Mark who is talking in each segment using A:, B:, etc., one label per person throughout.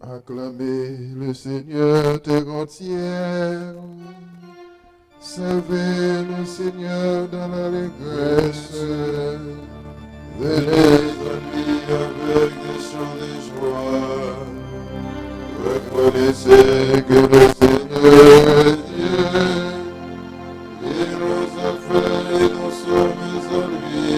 A: Acclamez le Seigneur terre entière. Servez le Seigneur dans l'allégresse. Venez à lui avec des chants de joie. Reconnaissez que le Seigneur est Dieu. Il nous a fait et nous sommes en lui.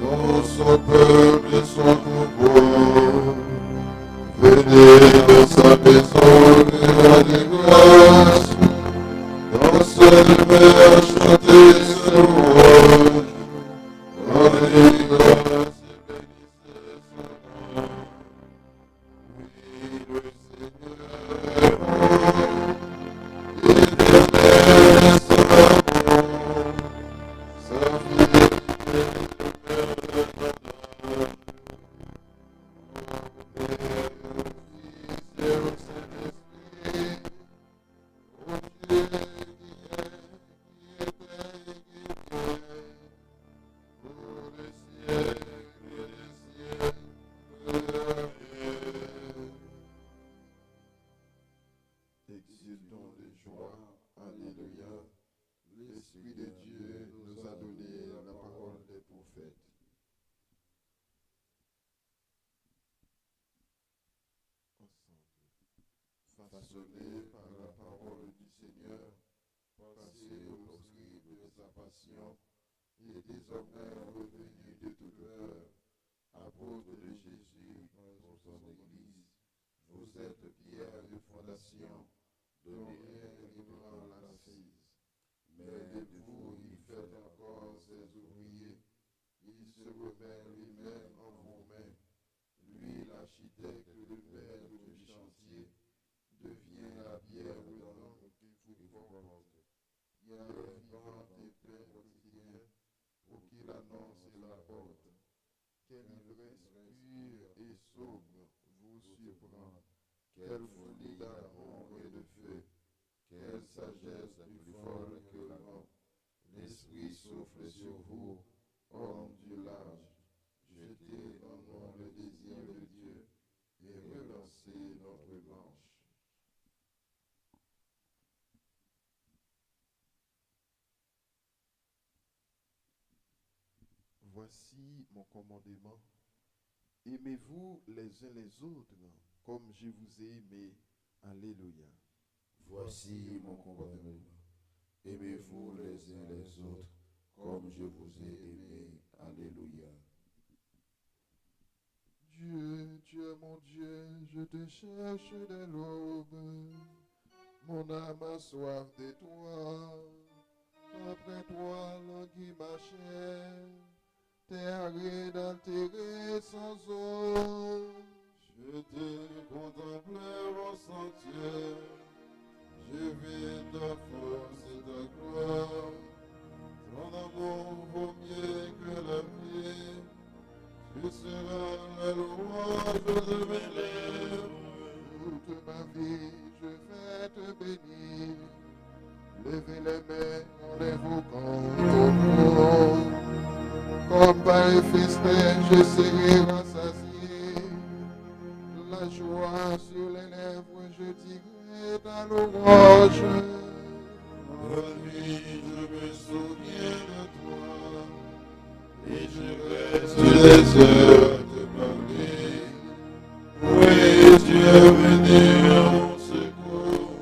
A: Nous, son peuple et son troupeau. Venez dans sa maison de grâce. Dans sa lumière, chantez sa louange. Rendez grâce et bénissez son nom. Oui, le Seigneur est bon. Éternel sera bon. Sa fidélité demeure éternelle. Au Père, au Fils et au Saint-Esprit, au Dieu qui est, qui était et qui vient, pour les siècles des siècles. Amen. Exultons de joie. Alléluia. L'Esprit de Dieu nous a donné la parole des prophètes. Façonné par la parole du Seigneur, passé au scribe de sa passion, et désormais revenu de toute heure, apôtre de Jésus pour son Église, vous êtes pierre de fondation, dont rien n'ébranle l'assise. Mais de vous, il fait encore ses ouvriers, il se remet lui-même en vos mains. Lui, l'architecte, le maître du chantier, devient la pierre brûlante qui vous porte. Pierre vivante et pain quotidien, pour qu'il annonce et la porte. Quelle ivresse pure et sobre vous surprend, quelle folie d'amour et de feu, quelle sagesse plus folle que le vent. L'Esprit souffle sur vous, homme du large. Jetez en nous le désir de Dieu et relancez notre manche. Voici mon commandement. Aimez-vous les uns les autres comme je vous ai aimé. Alléluia.
B: Voici mon commandement. Aimez-vous les uns les autres comme je vous ai aimé. Alléluia.
A: Dieu, tu es mon Dieu, je te cherche dès l'aube. Mon âme a soif de toi. Après toi, languit ma chair. Terre inaltérée sans eau. Je te contemplais au sentier. Je vis ta force et ta gloire. Ton amour vaut mieux que la vie. Tu seras la louange de mes lèvres. Toute ma vie, je vais te bénir. Levez les mains en évoquant ton nom. Comme par un festin, je serai rassasié. La joie sur les lèvres, je dirai ta louange. La nuit, je me souviens de toi. Et je reste des heures à te parler. Oui, tu es venu à mon secours.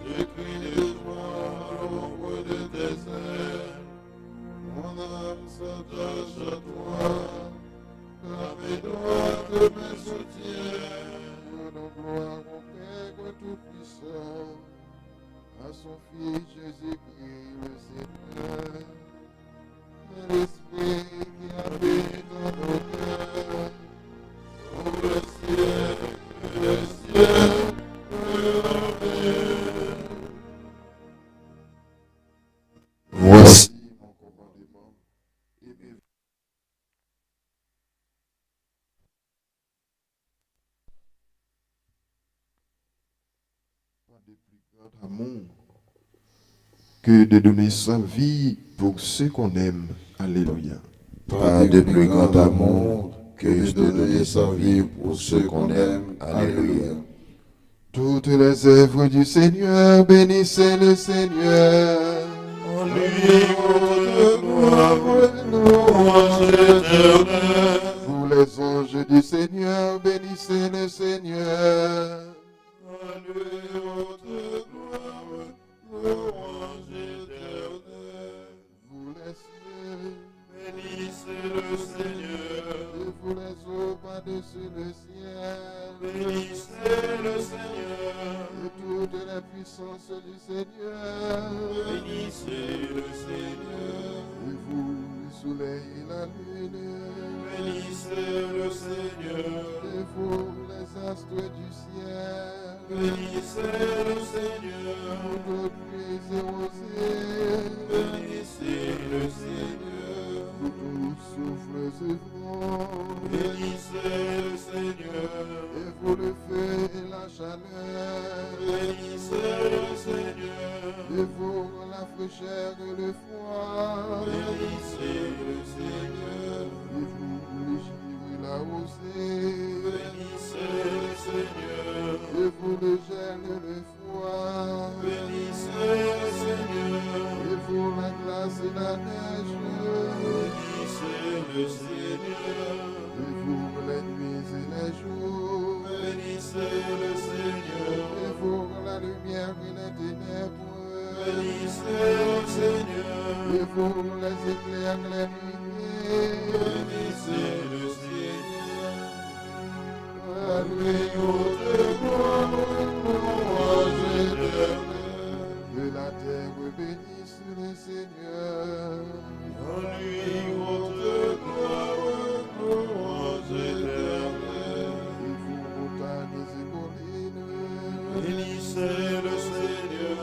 A: Je crie de joie à l'ombre de tes ailes. Mon âme s'attache à toi. Ta main droite me soutient. Donne gloire au Père Tout-Puissant, à son Fils Jésus-Christ le Seigneur. L'Esprit qui habite dans nos cœurs, pour le ciel, le ciel, Amen. Voici mon commandement. Aimez-vous. Pas de plus grand amour que de donner sa vie pour ceux qu'on aime. Alléluia.
B: Pas de plus grand amour que de donner sa vie pour ceux qu'on aime. Alléluia.
A: Toutes les œuvres du Seigneur, bénissez le Seigneur.
B: En lui, haute gloire, louange éternelle.
A: Vous les anges du Seigneur, bénissez le Seigneur.
B: En lui, haute gloire, louange éternelle.
A: Vous les cieux,
B: Bénissez le Seigneur.
A: et vous les eaux par-dessus le ciel.
B: Bénissez le Seigneur.
A: Et toutes les puissances du Seigneur.
B: Bénissez le Seigneur.
A: Et vous, le soleil et la lune.
B: Bénissez le Seigneur.
A: Et vous, les astres du ciel.
B: Bénissez le Seigneur.
A: Toutes pluies et rosées.
B: Bénissez le Seigneur.
A: Vous tous souffles et vents.
B: Bénissez le Seigneur.
A: Et vous, le feu et la chaleur.
B: Bénissez le Seigneur.
A: Et vous, la fraîcheur et le froid.
B: Bénissez le Seigneur.
A: Et vous, le givre et la rosée.
B: Bénissez le Seigneur.
A: Et vous, le gel et le froid.
B: Bénissez le Seigneur.
A: Et vous, la glace et la neige.
B: Bénissez le Seigneur.
A: Et vous, les nuits et les jours.
B: Bénissez le Seigneur.
A: Et vous, la lumière et les ténèbres.
B: Bénissez le Seigneur.
A: Et vous, les éclairs et les lumières.
B: Bénissez le Seigneur.
A: À lui, haute gloire, louange éternelle. Que la terre bénisse le Seigneur.
B: En lui, haute gloire, louange éternelle.
A: Et vous, montagnes et collines.
B: Bénissez le Seigneur.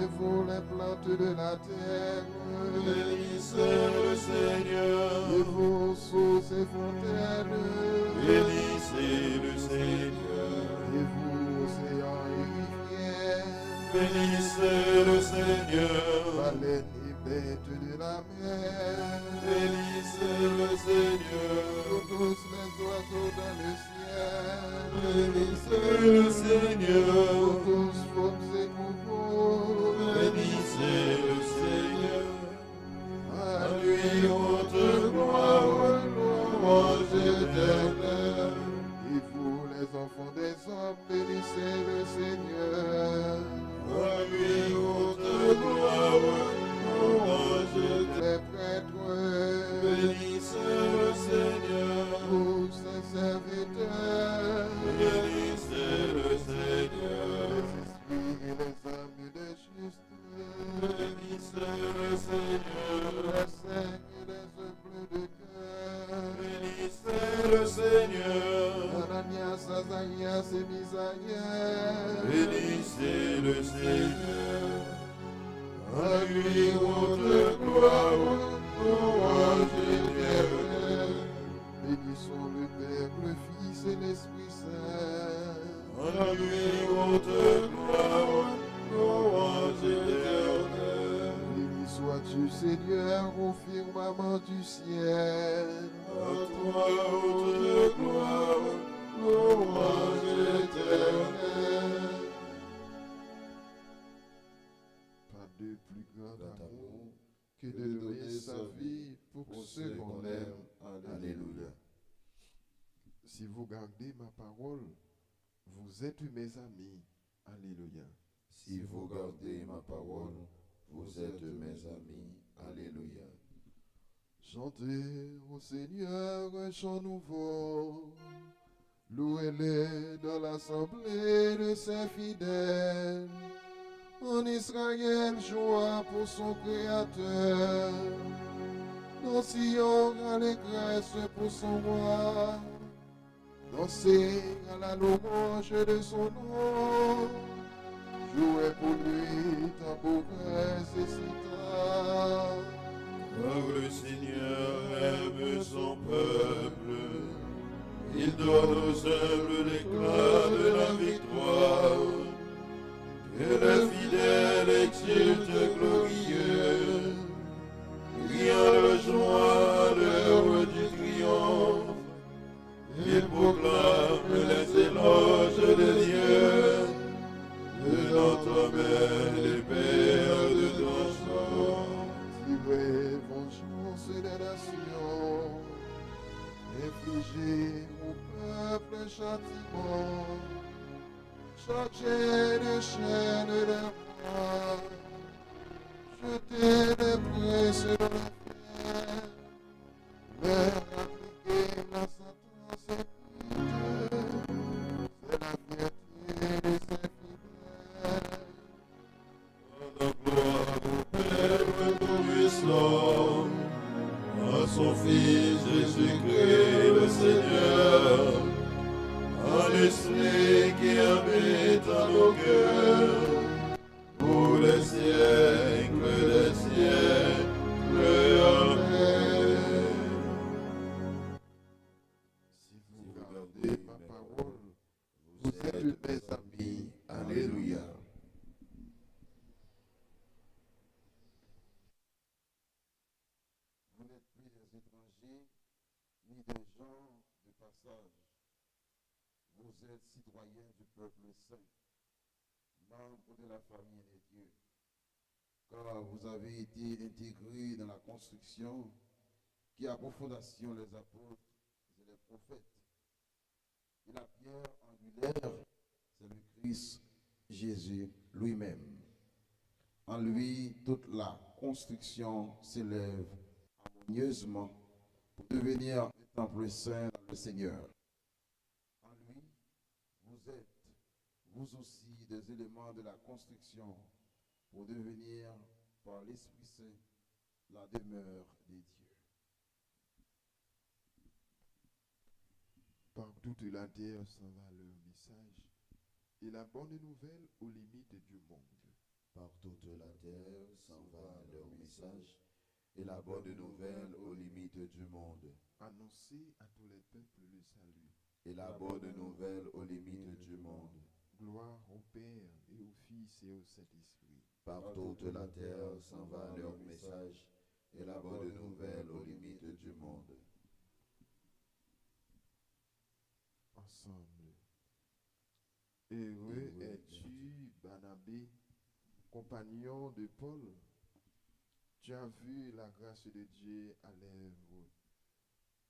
A: Et vous, les plantes de la terre.
B: Bénissez le Seigneur.
A: Et vous, sources et fontaines.
B: Bénissez le Seigneur.
A: Et vous, océans et rivières.
B: Bénissez le Seigneur.
A: Baleines et bêtes de la mer.
B: Bénissez le Seigneur.
A: Tous les oiseaux dans le ciel.
B: Bénissez le Seigneur.
A: Tous formes et troupeaux.
B: Bénissez le Seigneur.
A: À
B: À lui haute gloire, louange éternelle.
A: Et vous, les enfants des hommes, bénissez le Seigneur.
B: À lui haute gloire, louange éternelle.
A: Les prêtres,
B: Bénissez le Seigneur.
A: tous ses serviteurs.
B: Bénissez le Seigneur.
A: Les esprits et les âmes des justes.
B: Bénissez le Seigneur.
A: Les saints et les humbles de cœur.
B: Bénissez le Seigneur.
A: Ananias, Azarias et Misaïas.
B: Bénissez le Seigneur. À lui haute gloire, louange éternelle.
A: Bénissons le Père, le Fils et l'Esprit Saint.
B: À lui haute gloire, louange éternelle.
A: Béni sois-tu, Seigneur, au firmament du ciel.
B: À toi haute gloire, louange éternelle.
A: Pas de plus grand amour que de donner sa vie pour ceux qu'on aime.
B: Alléluia.
A: Si vous gardez ma parole, vous êtes mes amis. Alléluia.
B: Si vous gardez ma parole, vous êtes mes amis. Alléluia.
A: Chantez au Seigneur un chant nouveau. Louez-le dans l'assemblée de ses fidèles. En Israël, joie pour son Créateur. Dans Sion, allégresse pour son roi. Dansez à la louange de son nom. Jouez pour lui tambourins et cithare.
B: Car le Seigneur aime son peuple. Il donne aux humbles l'éclat de la victoire. Que les fidèles exultent glorieux. Criant de joie à l'heure du triomphe. ange de Dieu, de notre Mère et Père de ton sang.
A: Tirez vengeance des nations, infligez au peuple châtiment, chargez de chaînes les rois, jetez les princes dans la pierre, leur appliquez la sentence écrite, c'est la fierté des infidèles.
B: La gloire au Père Tout-Puissant, à son Fils Jésus-Christ le Seigneur, à l'Esprit qui habite à nos cœurs, pour les siècles des siècles. Amen.
A: Si vous gardez ma parole, vous êtes mes amis.
B: Alléluia.
A: Vous n'êtes plus des étrangers, ni des gens de passage. Vous êtes citoyens du peuple saint, membres de la famille de Dieu.
B: Car vous avez été intégrés dans la construction qui a pour fondation les apôtres et les prophètes. Et la pierre angulaire, c'est le Christ Jésus lui-même. En lui, toute la construction s'élève harmonieusement pour devenir un temple saint dans le Seigneur. En lui, vous êtes, vous aussi, des éléments de la construction pour devenir, par l'Esprit Saint, la demeure des dieux.
A: Par toute la terre s'en va leur message, et la bonne nouvelle aux limites du monde.
B: Par toute la terre s'en va leur message, et la bonne nouvelle aux limites du monde.
A: Annoncez à tous les peuples le salut.
B: Et la bonne nouvelle aux limites du monde.
A: Gloire au Père et au Fils et au Saint-Esprit.
B: Par toute la terre s'en va leur message, et la bonne nouvelle aux limites du monde.
A: Ensemble. Heureux es-tu, Barnabé, compagnon de Paul. Tu as vu la grâce de Dieu à l'œuvre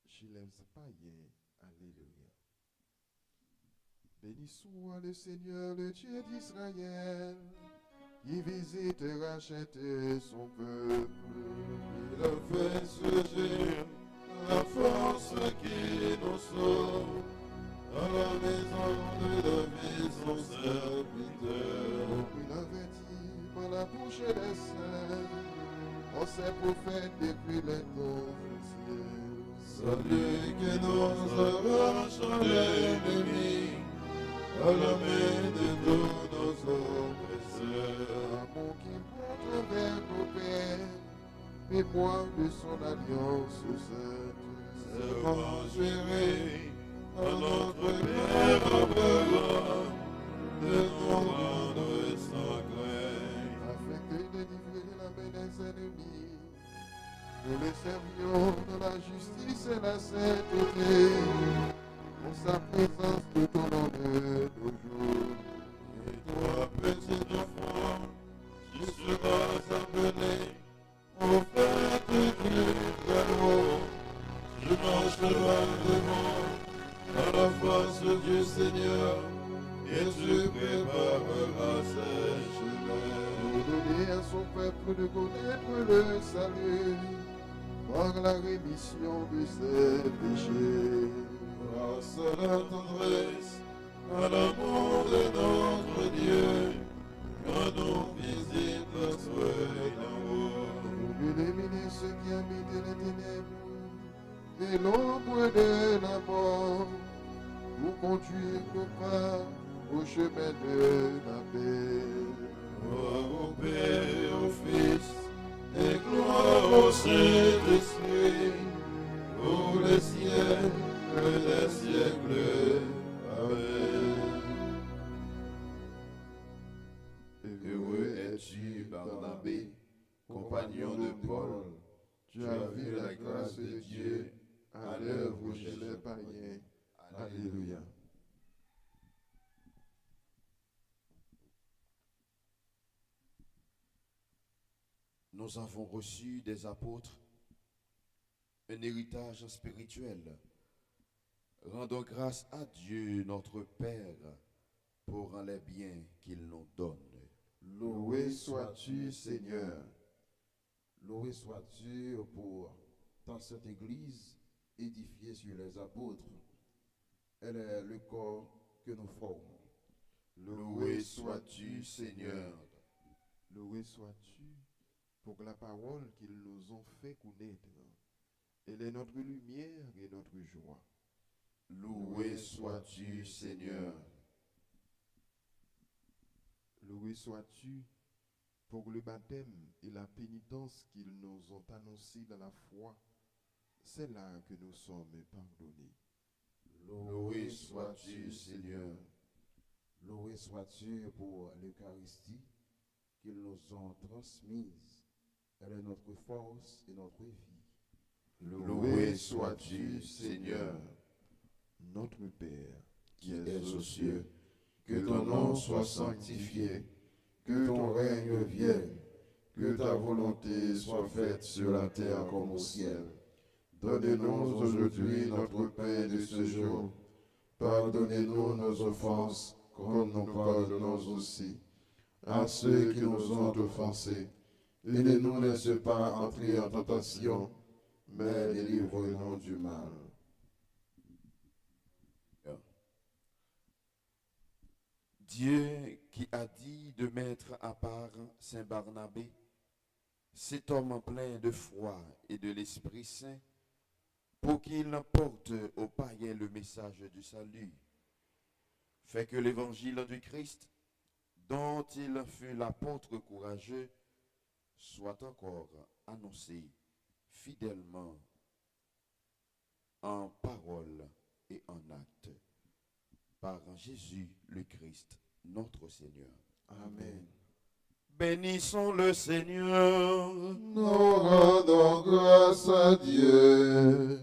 A: chez les païens. Alléluia. Béni soit le Seigneur, le Dieu d'Israël, qui visite et rachète son peuple.
B: Il a fait surgir la force qui nous sauve, à la maison de David son serviteur.
A: Il avait dit par la bouche des saints, en ses prophètes depuis les temps anciens.
B: Celui qui nous arrache à l'ennemi, à la main de tous nos oppresseurs.
A: Amour qui monte vers nos pères, mémoire de son alliance sainte.
B: Serment juré à notre Père Abraham, de nous rendre sans crainte.
A: Afin que délivrer de la main des ennemis, nous les servions dans la justice et la sainteté, en sa présence tout au long de nos jours.
B: Et toi, petit enfant, tu seras appelé au fait du Très-Haut. Tu marcheras devant à la face du Seigneur, et tu prépareras ses chemins.
A: Pour donner à son peuple de connaître le salut, par la rémission de ses péchés.
B: Grâce à la tendresse, à l'amour de notre Dieu, quand nous visite la soleil d'en haut.
A: Pour éliminer ceux qui habitent les ténèbres et l'ombre de la mort, pour conduire nos pas au chemin de la paix.
B: Gloire au Père et au Fils, et gloire au Saint-Esprit, pour les siècles des siècles. Amen. Heureux es-tu, Barnabé, compagnon de Paul.
A: Tu as vu la grâce de Dieu à l'œuvre chez les païens. Alléluia.
B: nous avons reçu des apôtres un héritage spirituel. Rendons grâce à Dieu, notre Père, pour les biens qu'il nous donne.
A: Loué sois-tu, Seigneur.
B: Loué sois-tu pour dans cette église édifiée sur les apôtres. Elle est le corps que nous formons.
A: Loué sois-tu, Seigneur. Loué sois-tu pour la parole qu'ils nous ont fait connaître. Elle est notre lumière et notre joie.
B: Loué sois-tu, Seigneur.
A: Loué sois-tu pour le baptême et la pénitence qu'ils nous ont annoncés dans la foi. C'est là que nous sommes pardonnés.
B: Loué sois-tu, Seigneur. Loué sois-tu pour l'Eucharistie qu'ils nous ont transmise. Elle est notre force et notre vie.
A: Loué sois-tu, Seigneur. Notre Père, qui es aux cieux, que ton nom soit sanctifié, que ton règne vienne, que ta volonté soit faite sur la terre comme au ciel. Donne-nous aujourd'hui notre pain de ce jour. Pardonnez-nous nos offenses, comme nous pardonnons aussi à ceux qui nous ont offensés. Et ne nous laisse pas entrer en tentation, mais délivre-nous du mal.
B: Dieu qui a dit de mettre à part Saint Barnabé, cet homme plein de foi et de l'Esprit Saint, pour qu'il porte aux païens le message du salut, fait que l'évangile du Christ, dont il fut l'apôtre courageux, soit encore annoncé fidèlement en parole et en acte par Jésus le Christ, notre Seigneur.
A: Amen.
B: Bénissons le Seigneur.
A: Nous rendons grâce à Dieu.